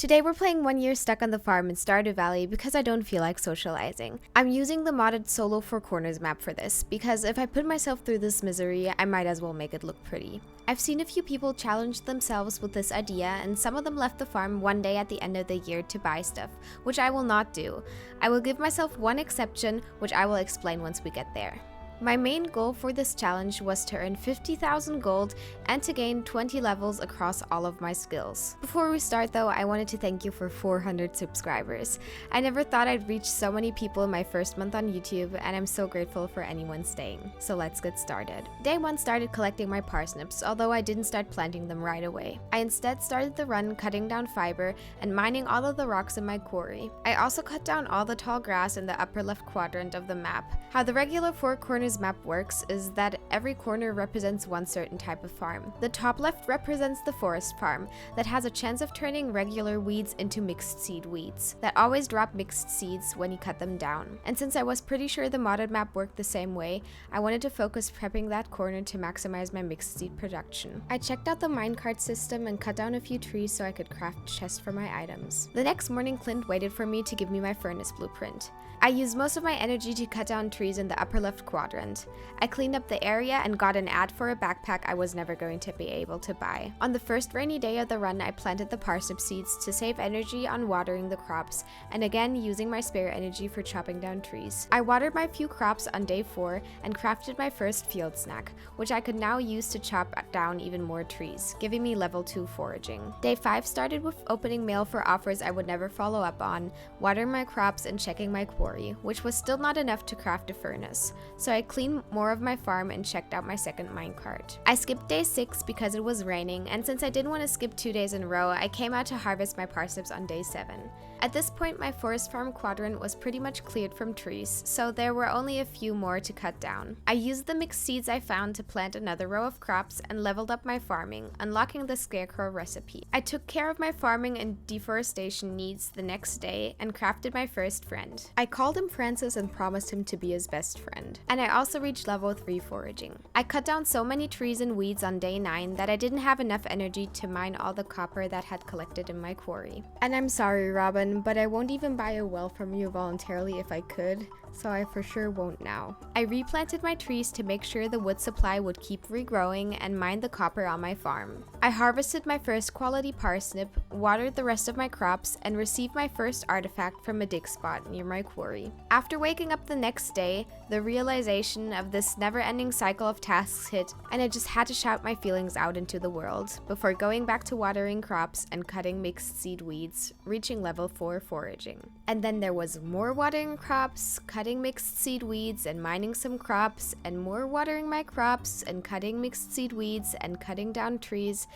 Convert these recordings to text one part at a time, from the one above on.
Today we're playing 1 year stuck on the farm in Stardew Valley because I don't feel like socializing. I'm using the modded solo 4 corners map for this because if I put myself through this misery, I might as well make it look pretty. I've seen a few people challenge themselves with this idea, and some of them left the farm one day at the end of the year to buy stuff, which I will not do. I will give myself one exception, which I will explain once we get there. My main goal for this challenge was to earn 50,000 gold and to gain 20 levels across all of my skills. Before we start though, I wanted to thank you for 400 subscribers. I never thought I'd reach so many people in my first month on YouTube, and I'm so grateful for anyone staying. So let's get started. Day 1 started collecting my parsnips, although I didn't start planting them right away. I instead started the run cutting down fiber and mining all of the rocks in my quarry. I also cut down all the tall grass in the upper left quadrant of the map. How the regular 4 corners map works is that every corner represents one certain type of farm. The top left represents the forest farm that has a chance of turning regular weeds into mixed seed weeds that always drop mixed seeds when you cut them down. And since I was pretty sure the modded map worked the same way, I wanted to focus prepping that corner to maximize my mixed seed production. I checked out the minecart system and cut down a few trees so I could craft chests for my items. The next morning, Clint waited for me to give me my furnace blueprint. I used most of my energy to cut down trees in the upper left quadrant. I cleaned up the area and got an ad for a backpack I was never going to be able to buy. On the first rainy day of the run, I planted the parsnip seeds to save energy on watering the crops, and again using my spare energy for chopping down trees. I watered my few crops on day 4 and crafted my first field snack, which I could now use to chop down even more trees, giving me level 2 foraging. Day 5 started with opening mail for offers I would never follow up on, watering my crops and checking my quarry, which was still not enough to craft a furnace, so I cleaned more of my farm and checked out my second minecart. I skipped day 6 because it was raining, and since I didn't want to skip 2 days in a row, I came out to harvest my parsnips on day 7. At this point, my forest farm quadrant was pretty much cleared from trees, so there were only a few more to cut down. I used the mixed seeds I found to plant another row of crops and leveled up my farming, unlocking the scarecrow recipe. I took care of my farming and deforestation needs the next day and crafted my first friend. I called him Francis and promised him to be his best friend. And I also reached level 3 foraging. I cut down so many trees and weeds on day 9 that I didn't have enough energy to mine all the copper that had collected in my quarry. And I'm sorry, Robin, but I won't even buy a well from you voluntarily if I could, so I for sure won't now. I replanted my trees to make sure the wood supply would keep regrowing and mined the copper on my farm. I harvested my first quality parsnip, watered the rest of my crops, and received my first artifact from a dig spot near my quarry. After waking up the next day, the realization of this never-ending cycle of tasks hit, and I just had to shout my feelings out into the world before going back to watering crops and cutting mixed seed weeds, reaching level 4 foraging. And then there was more watering crops, cutting mixed seed weeds, and mining some crops, and more watering my crops, and cutting mixed seed weeds, and cutting down trees.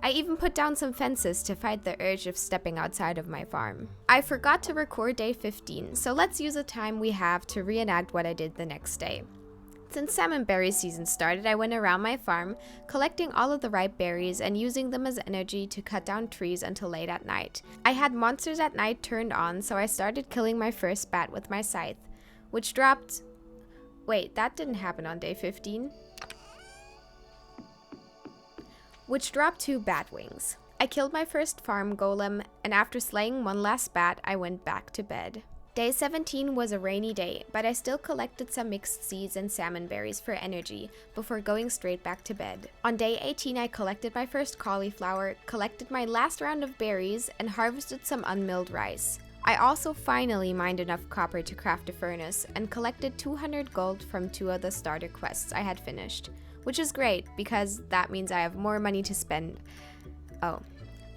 I even put down some fences to fight the urge of stepping outside of my farm. I forgot to record day 15, so let's use the time we have to reenact what I did the next day. Since salmon berry season started, I went around my farm, collecting all of the ripe berries and using them as energy to cut down trees until late at night. I had monsters at night turned on, so I started killing my first bat with my scythe, which dropped... Wait, that didn't happen on day 15. Which dropped 2 bat wings. I killed my first farm golem, and after slaying one last bat, I went back to bed. Day 17 was a rainy day, but I still collected some mixed seeds and salmon berries for energy before going straight back to bed. On day 18, I collected my first cauliflower, collected my last round of berries, and harvested some unmilled rice. I also finally mined enough copper to craft a furnace and collected 200 gold from 2 of the starter quests I had finished, which is great because that means I have more money to spend. Oh,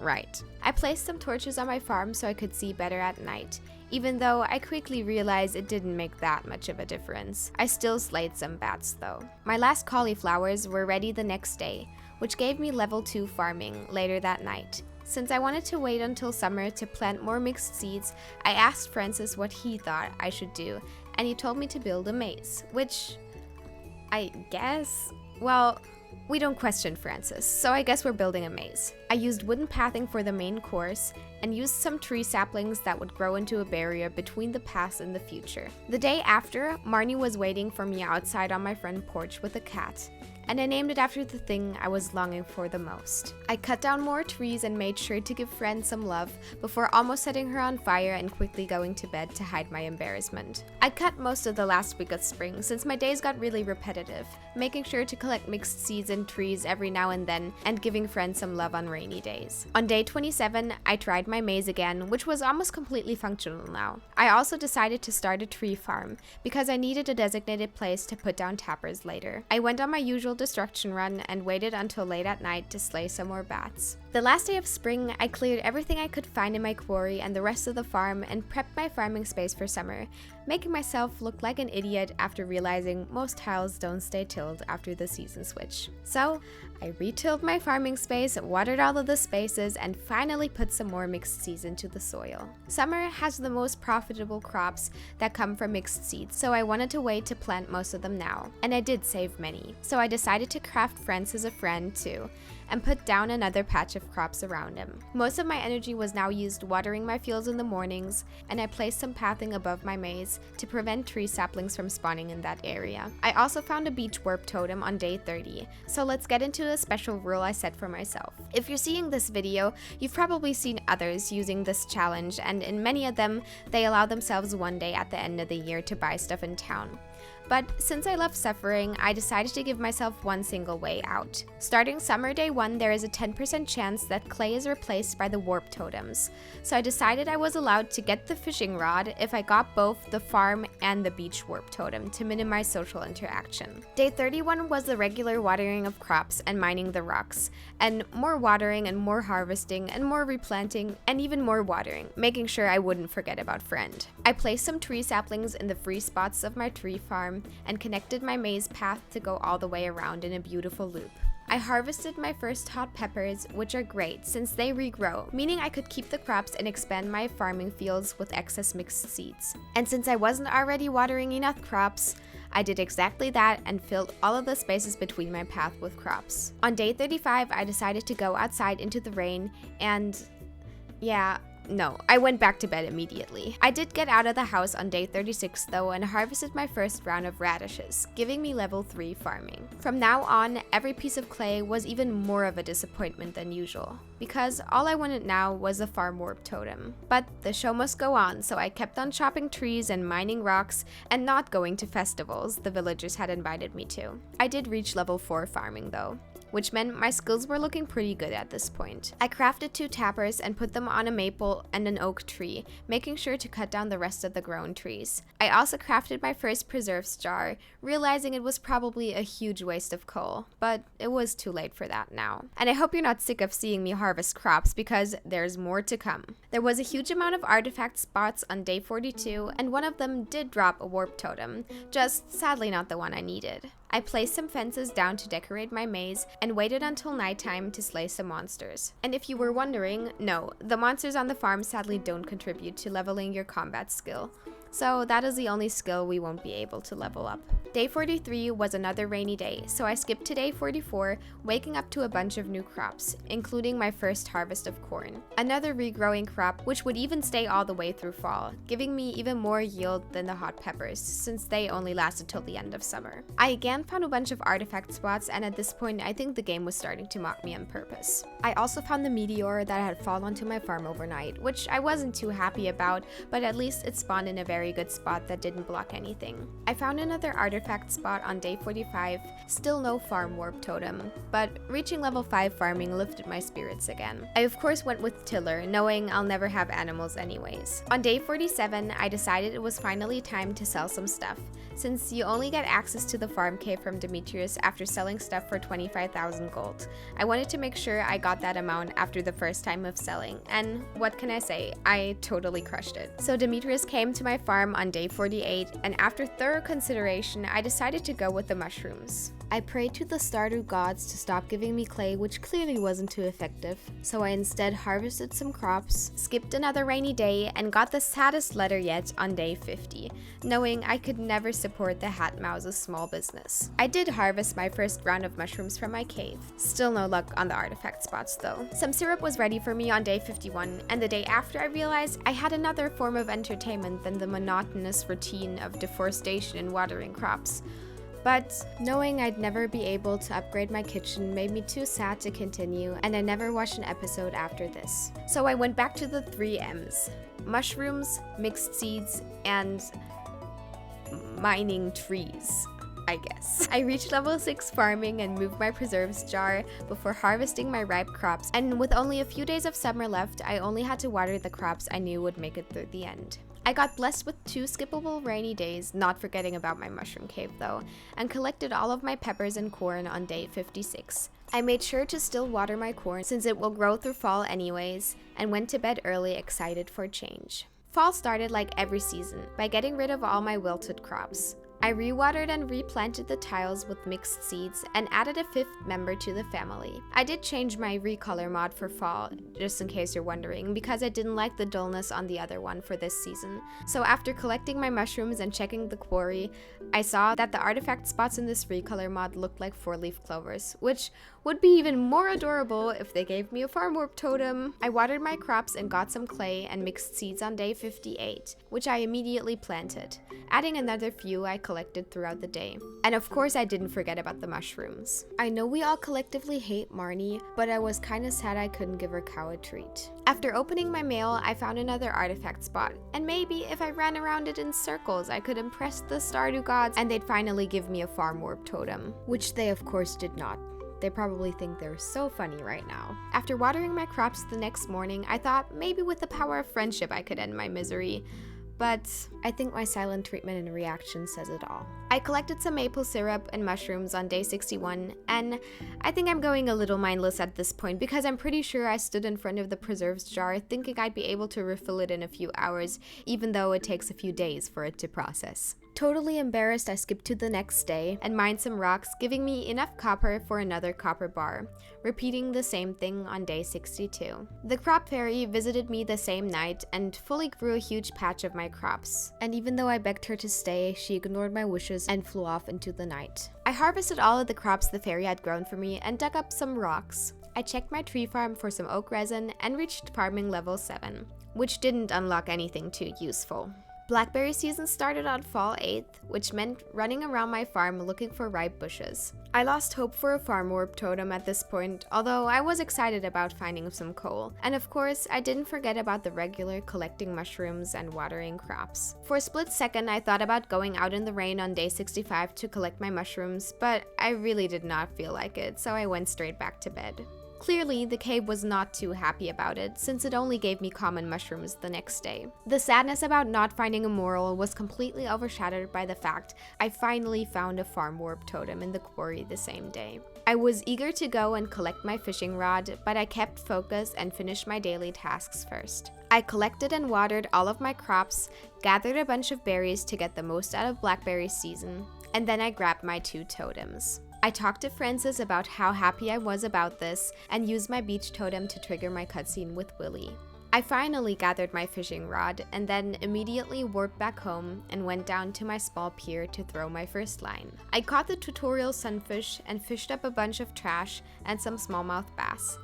right. I placed some torches on my farm so I could see better at night, even though I quickly realized it didn't make that much of a difference. I still slayed some bats though. My last cauliflowers were ready the next day, which gave me level 2 farming later that night. Since I wanted to wait until summer to plant more mixed seeds, I asked Francis what he thought I should do, and he told me to build a maze, which I guess, well, we don't question Francis, so I guess we're building a maze. I used wooden pathing for the main course and used some tree saplings that would grow into a barrier between the paths in the future. The day after, Marnie was waiting for me outside on my front porch with a cat. and I named it after the thing I was longing for the most. I cut down more trees and made sure to give Fran some love before almost setting her on fire and quickly going to bed to hide my embarrassment. I cut most of the last week of spring since my days got really repetitive, making sure to collect mixed seeds and trees every now and then and giving Fran some love on rainy days. On day 27, I tried my maze again, which was almost completely functional now. I also decided to start a tree farm because I needed a designated place to put down tappers later. I went on my usual destruction run and waited until late at night to slay some more bats. The last day of spring, I cleared everything I could find in my quarry and the rest of the farm and prepped my farming space for summer, making myself look like an idiot after realizing most tiles don't stay tilled after the season switch. So, I retilled my farming space, watered all of the spaces, and finally put some more mixed seeds into the soil. Summer has the most profitable crops that come from mixed seeds, so I wanted to wait to plant most of them now, and I did save many. So I decided to craft Friends as a friend too, and put down another patch of crops around him. Most of my energy was now used watering my fields in the mornings, and I placed some pathing above my maze to prevent tree saplings from spawning in that area. I also found a beech warp totem on day 30, so let's get into a special rule I set for myself. If you're seeing this video, you've probably seen others using this challenge, and in many of them, they allow themselves one day at the end of the year to buy stuff in town. But since I love suffering, I decided to give myself one single way out. Starting summer day 1, there is a 10% chance that clay is replaced by the warp totems. So I decided I was allowed to get the fishing rod if I got both the farm and the beach warp totem to minimize social interaction. Day 31 was the regular watering of crops and mining the rocks, and more watering and more harvesting and more replanting and even more watering, making sure I wouldn't forget about Friend. I placed some tree saplings in the free spots of my tree farm and connected my maze path to go all the way around in a beautiful loop. I harvested my first hot peppers, which are great since they regrow, meaning I could keep the crops and expand my farming fields with excess mixed seeds. And since I wasn't already watering enough crops, I did exactly that and filled all of the spaces between my path with crops. On day 35, I decided to go outside into the rain and no, I went back to bed immediately. I did get out of the house on day 36 though and harvested my first round of radishes, giving me level 3 farming. From now on, every piece of clay was even more of a disappointment than usual, because all I wanted now was a farm warp totem. But the show must go on, so I kept on chopping trees and mining rocks and not going to festivals the villagers had invited me to. I did reach level 4 farming though, which meant my skills were looking pretty good at this point. I crafted 2 tappers and put them on a maple and an oak tree, making sure to cut down the rest of the grown trees. I also crafted my first preserves jar, realizing it was probably a huge waste of coal, but it was too late for that now. And I hope you're not sick of seeing me harvest crops because there's more to come. There was a huge amount of artifact spots on day 42, and one of them did drop a warp totem, just sadly not the one I needed. I placed some fences down to decorate my maze and waited until nighttime to slay some monsters. And if you were wondering, no, the monsters on the farm sadly don't contribute to leveling your combat skill. So that is the only skill we won't be able to level up. Day 43 was another rainy day, so I skipped to day 44, waking up to a bunch of new crops, including my first harvest of corn. Another regrowing crop, which would even stay all the way through fall, giving me even more yield than the hot peppers, since they only lasted till the end of summer. I again found a bunch of artifact spots, and at this point I think the game was starting to mock me on purpose. I also found the meteor that had fallen onto my farm overnight, which I wasn't too happy about, but at least it spawned in a very good spot that didn't block anything. I found another artifact spot on day 45, still no farm warp totem, but reaching level 5 farming lifted my spirits again. I of course went with tiller, knowing I'll never have animals anyways. On day 47, I decided it was finally time to sell some stuff, since you only get access to the farm cave from Demetrius after selling stuff for 25,000 gold. I wanted to make sure I got that amount after the first time of selling, and what can I say, I totally crushed it. So Demetrius came to my farm on day 48, and after thorough consideration, I decided to go with the mushrooms. I prayed to the Stardew gods to stop giving me clay, which clearly wasn't too effective, so I instead harvested some crops, skipped another rainy day, and got the saddest letter yet on day 50, knowing I could never support the Hat Mouse's small business. I did harvest my first round of mushrooms from my cave. Still no luck on the artifact spots though. Some syrup was ready for me on day 51, and the day after I realized I had another form of entertainment than the monotonous routine of deforestation and watering crops. But knowing I'd never be able to upgrade my kitchen made me too sad to continue, and I never watched an episode after this. So I went back to the 3 M's: mushrooms, mixed seeds, and mining trees, I guess. I reached level 6 farming and moved my preserves jar before harvesting my ripe crops, and with only a few days of summer left, I only had to water the crops I knew would make it through the end. I got blessed with 2 skippable rainy days, not forgetting about my mushroom cave though, and collected all of my peppers and corn on day 56. I made sure to still water my corn since it will grow through fall anyways, and went to bed early excited for change. Fall started like every season, by getting rid of all my wilted crops. I rewatered and replanted the tiles with mixed seeds and added a 5th member to the family. I did change my recolor mod for fall, just in case you're wondering, because I didn't like the dullness on the other one for this season. So after collecting my mushrooms and checking the quarry, I saw that the artifact spots in this recolor mod looked like 4-leaf clovers, which would be even more adorable if they gave me a farm warp totem. I watered my crops and got some clay and mixed seeds on day 58, which I immediately planted, adding another few I collected throughout the day. And of course I didn't forget about the mushrooms. I know we all collectively hate Marnie, but I was kinda sad I couldn't give her cow a treat. After opening my mail, I found another artifact spot, and maybe if I ran around it in circles, I could impress the Stardew gods and they'd finally give me a farm warp totem, which they of course did not. They probably think they're so funny right now. After watering my crops the next morning, I thought maybe with the power of friendship I could end my misery. But I think my silent treatment and reaction says it all. I collected some maple syrup and mushrooms on day 61, and I think I'm going a little mindless at this point because I'm pretty sure I stood in front of the preserves jar thinking I'd be able to refill it in a few hours, even though it takes a few days for it to process. Totally embarrassed, I skipped to the next day and mined some rocks, giving me enough copper for another copper bar, repeating the same thing on day 62. The crop fairy visited me the same night and fully grew a huge patch of my crops, and even though I begged her to stay, she ignored my wishes and flew off into the night. I harvested all of the crops the fairy had grown for me and dug up some rocks. I checked my tree farm for some oak resin and reached farming level 7, which didn't unlock anything too useful. Blackberry season started on fall 8th, which meant running around my farm looking for ripe bushes. I lost hope for a farm warp totem at this point, although I was excited about finding some coal. And of course, I didn't forget about the regular collecting mushrooms and watering crops. For a split second, I thought about going out in the rain on day 65 to collect my mushrooms, but I really did not feel like it, so I went straight back to bed. Clearly, the cave was not too happy about it, since it only gave me common mushrooms the next day. The sadness about not finding a moral was completely overshadowed by the fact I finally found a farm warp totem in the quarry the same day. I was eager to go and collect my fishing rod, but I kept focus and finished my daily tasks first. I collected and watered all of my crops, gathered a bunch of berries to get the most out of blackberry season, and then I grabbed my 2 totems. I talked to Francis about how happy I was about this and used my beach totem to trigger my cutscene with Willy. I finally gathered my fishing rod and then immediately warped back home and went down to my small pier to throw my first line. I caught the tutorial sunfish and fished up a bunch of trash and some smallmouth bass.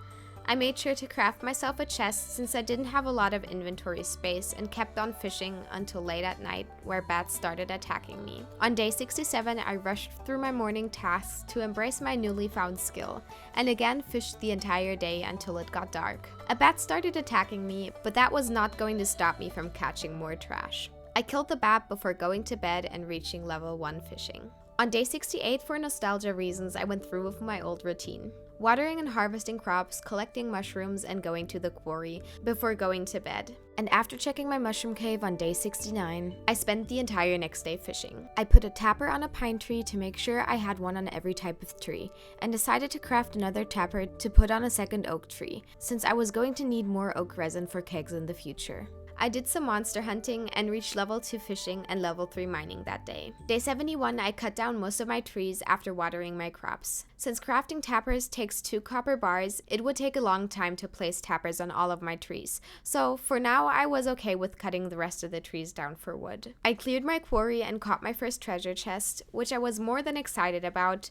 I made sure to craft myself a chest since I didn't have a lot of inventory space and kept on fishing until late at night where bats started attacking me. On day 67, I rushed through my morning tasks to embrace my newly found skill and again fished the entire day until it got dark. A bat started attacking me, but that was not going to stop me from catching more trash. I killed the bat before going to bed and reaching level 1 fishing. On day 68, for nostalgia reasons, I went through with my old routine. Watering and harvesting crops, collecting mushrooms, and going to the quarry before going to bed. And after checking my mushroom cave on day 69, I spent the entire next day fishing. I put a tapper on a pine tree to make sure I had one on every type of tree, and decided to craft another tapper to put on a second oak tree, since I was going to need more oak resin for kegs in the future. I did some monster hunting and reached level 2 fishing and level 3 mining that day. Day 71, I cut down most of my trees after watering my crops. Since crafting tappers takes 2 copper bars, it would take a long time to place tappers on all of my trees. So for now, I was okay with cutting the rest of the trees down for wood. I cleared my quarry and caught my first treasure chest, which I was more than excited about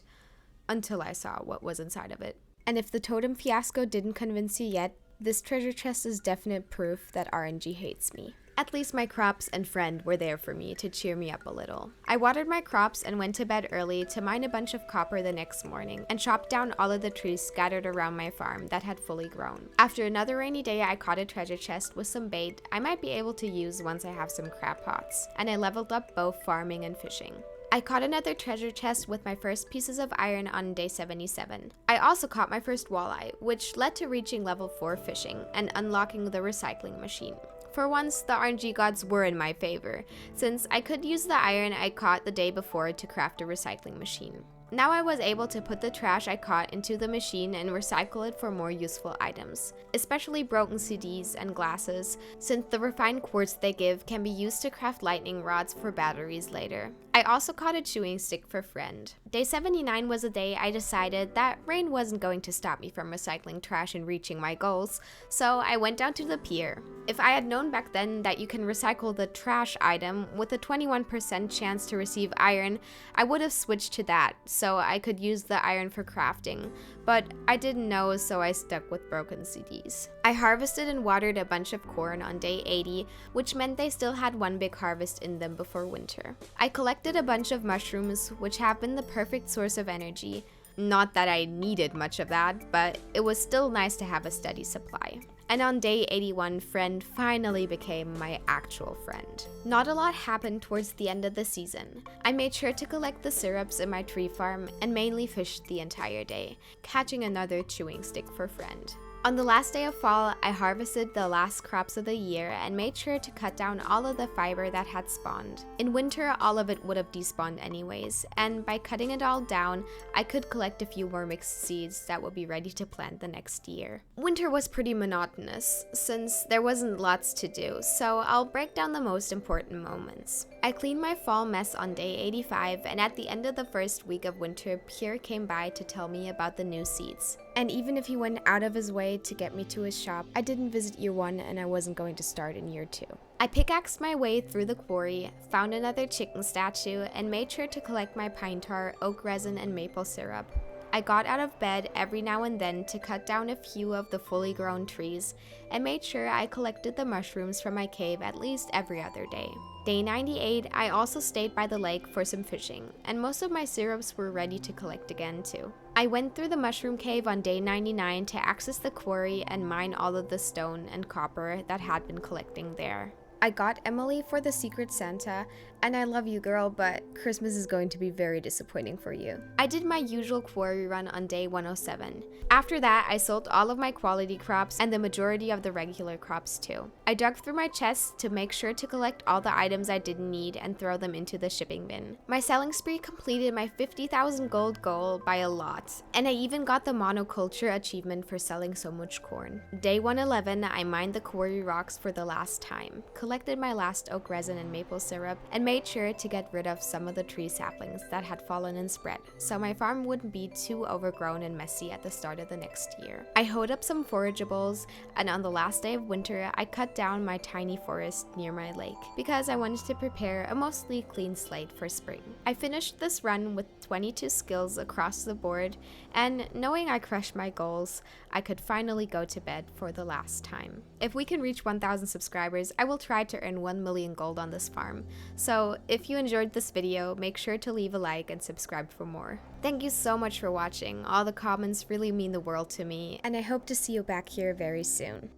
until I saw what was inside of it. And if the totem fiasco didn't convince you yet, this treasure chest is definite proof that RNG hates me. At least my crops and friend were there for me to cheer me up a little. I watered my crops and went to bed early to mine a bunch of copper the next morning and chop down all of the trees scattered around my farm that had fully grown. After another rainy day, I caught a treasure chest with some bait I might be able to use once I have some crab pots, and I leveled up both farming and fishing. I caught another treasure chest with my first pieces of iron on day 77. I also caught my first walleye, which led to reaching level 4 fishing and unlocking the recycling machine. For once, the RNG gods were in my favor, since I could use the iron I caught the day before to craft a recycling machine. Now I was able to put the trash I caught into the machine and recycle it for more useful items, especially broken CDs and glasses, since the refined quartz they give can be used to craft lightning rods for batteries later. I also caught a chewing stick for friend. Day 79 was a day I decided that rain wasn't going to stop me from recycling trash and reaching my goals, so I went down to the pier. If I had known back then that you can recycle the trash item with a 21% chance to receive iron, I would have switched to that, so I could use the iron for crafting, but I didn't know, so I stuck with broken CDs. I harvested and watered a bunch of corn on day 80, which meant they still had one big harvest in them before winter. I collected a bunch of mushrooms, which have been the perfect source of energy. Not that I needed much of that, but it was still nice to have a steady supply. And on day 81, friend finally became my actual friend. Not a lot happened towards the end of the season. I made sure to collect the syrups in my tree farm and mainly fished the entire day, catching another chewing stick for friend. On the last day of fall, I harvested the last crops of the year and made sure to cut down all of the fiber that had spawned. In winter, all of it would have despawned anyways, and by cutting it all down, I could collect a few more mixed seeds that would be ready to plant the next year. Winter was pretty monotonous, since there wasn't lots to do, so I'll break down the most important moments. I cleaned my fall mess on day 85, and at the end of the first week of winter, Pierre came by to tell me about the new seeds. And even if he went out of his way to get me to his shop, I didn't visit year 1 and I wasn't going to start in year 2. I pickaxed my way through the quarry, found another chicken statue, and made sure to collect my pine tar, oak resin, and maple syrup. I got out of bed every now and then to cut down a few of the fully grown trees, and made sure I collected the mushrooms from my cave at least every other day. Day 98, I also stayed by the lake for some fishing, and most of my syrups were ready to collect again too. I went through the mushroom cave on day 99 to access the quarry and mine all of the stone and copper that had been collecting there. I got Emily for the Secret Santa, and I love you, girl, but Christmas is going to be very disappointing for you. I did my usual quarry run on day 107. After that, I sold all of my quality crops and the majority of the regular crops too. I dug through my chests to make sure to collect all the items I didn't need and throw them into the shipping bin. My selling spree completed my 50,000 gold goal by a lot, and I even got the monoculture achievement for selling so much corn. Day 111, I mined the quarry rocks for the last time, collected my last oak resin and maple syrup, and made sure to get rid of some of the tree saplings that had fallen and spread, so my farm wouldn't be too overgrown and messy at the start of the next year. I hoed up some forageables, and on the last day of winter, I cut down my tiny forest near my lake, because I wanted to prepare a mostly clean slate for spring. I finished this run with 22 skills across the board, and knowing I crushed my goals, I could finally go to bed for the last time. If we can reach 1,000 subscribers, I will try to earn 1 million gold on this farm. So if you enjoyed this video, make sure to leave a like and subscribe for more. Thank you so much for watching. All the comments really mean the world to me, and I hope to see you back here very soon.